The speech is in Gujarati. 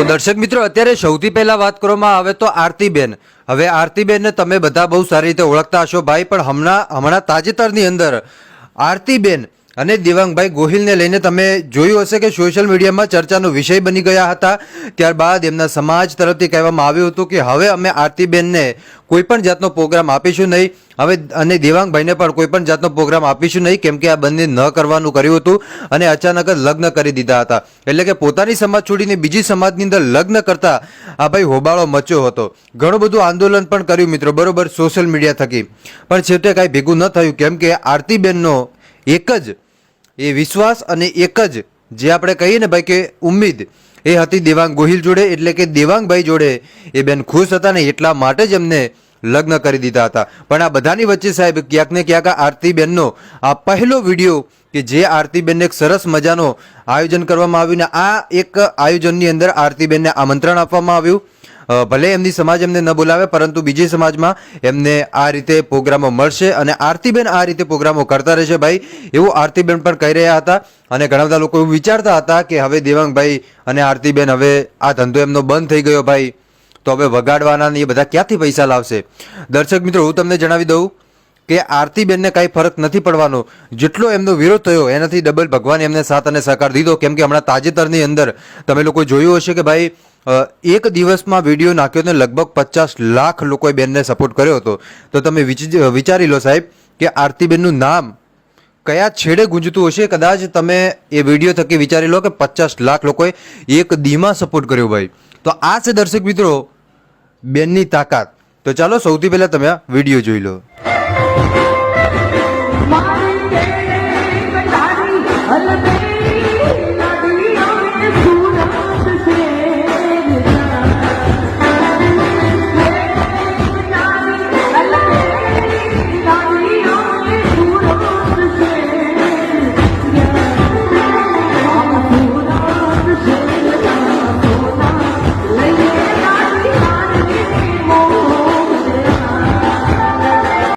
તો દર્શક મિત્રો અત્યારે સૌથી પહેલા વાત કરવામાં આવે તો આરતીબેન. હવે આરતીબેનને તમે બધા બહુ સારી રીતે ઓળખતા હશો ભાઈ, પણ હમણાં તાજેતરની અંદર આરતીબેન અને દેવાંગભાઈ ગોહિલને લઈને તમે જોયું હશે કે સોશિયલ મીડિયામાં ચર્ચાનો વિષય બની ગયા હતા. ત્યારબાદ એમના સમાજ તરફથી કહેવામાં આવ્યું હતું કે હવે અમે આરતીબેનને કોઈ પણ જાતનો પ્રોગ્રામ આપીશું નહીં, હવે અને દેવાંગભાઈને પણ કોઈ પણ જાતનો પ્રોગ્રામ આપીશું નહીં, કેમ કે આ બંને ન કરવાનું કર્યું હતું અને અચાનક જ લગ્ન કરી દીધા હતા. એટલે કે પોતાની સમાજ છોડીને બીજી સમાજની અંદર લગ્ન કરતા આ ભાઈ હોબાળો મચ્યો હતો. ઘણું બધું આંદોલન પણ કર્યું મિત્રો, બરોબર, સોશિયલ મીડિયા થકી, પણ છેવટે કાંઈ ભેગું ન થયું, કેમ કે આરતીબેનનો એક જ એ વિશ્વાસ અને એક જ જે આપણે કહીએ ને ભાઈ કે ઉમ્મીદ એ હતી દેવાંગ ગોહિલ જોડે, એટલે કે દેવાંગભાઈ જોડે એ બેન ખુશ હતા ને એટલા માટે જ એમને લગ્ન કરી દીધા હતા. પણ આ બધાની વચ્ચે સાહેબ ક્યાંક ને ક્યાંક આરતીબેનનો આ પહેલો વિડીયો કે જે આરતીબેનને એક સરસ મજાનો આયોજન કરવામાં આવ્યું ને આ એક આયોજનની અંદર આરતીબેનને આમંત્રણ આપવામાં આવ્યું. ભલે એમની સમાજ એમને ન બોલાવે, પરંતુ બીજી સમાજમાં એમને આ રીતે પ્રોગ્રામો મળશે અને આરતીબેન આ રીતે પ્રોગ્રામો કરતા રહેશે ભાઈ, એવું આરતીબેન પણ કહી રહ્યા હતા. અને ઘણા બધા લોકો એવું વિચારતા હતા કે હવે દેવાંગભાઈ અને આરતીબેન હવે આ ધંધો એમનો બંધ થઈ ગયો ભાઈ, તો હવે વગાડવાના ને એ બધા ક્યાંથી પૈસા લાવશે. દર્શક મિત્રો, હું તમને જણાવી દઉં કે આરતીબેનને કાંઈ ફરક નથી પડવાનો. જેટલો એમનો વિરોધ થયો એનાથી ડબલ ભગવાન એમને સાથ અને સહકાર દીધો, કેમ કે હમણાં તાજેતરની અંદર તમે લોકો જોયું હશે કે ભાઈ એક દિવસમાં વિડીયો નાખ્યો ને લગભગ 50 લાખ લોકોએ બેનને સપોર્ટ કર્યો હતો. તો તમે વિચારી લો સાહેબ કે આરતીબેનનું નામ કયા છેડે ગુંજતું હશે. કદાચ તમે એ વિડીયો થકી વિચારી લો કે 50 લાખ લોકોએ એક દીમાં સપોર્ટ કર્યો ભાઈ. તો આ છે દર્શક મિત્રો બેનની તાકાત. તો ચાલો સૌથી પહેલા તમે આ વિડીયો જોઈ લો.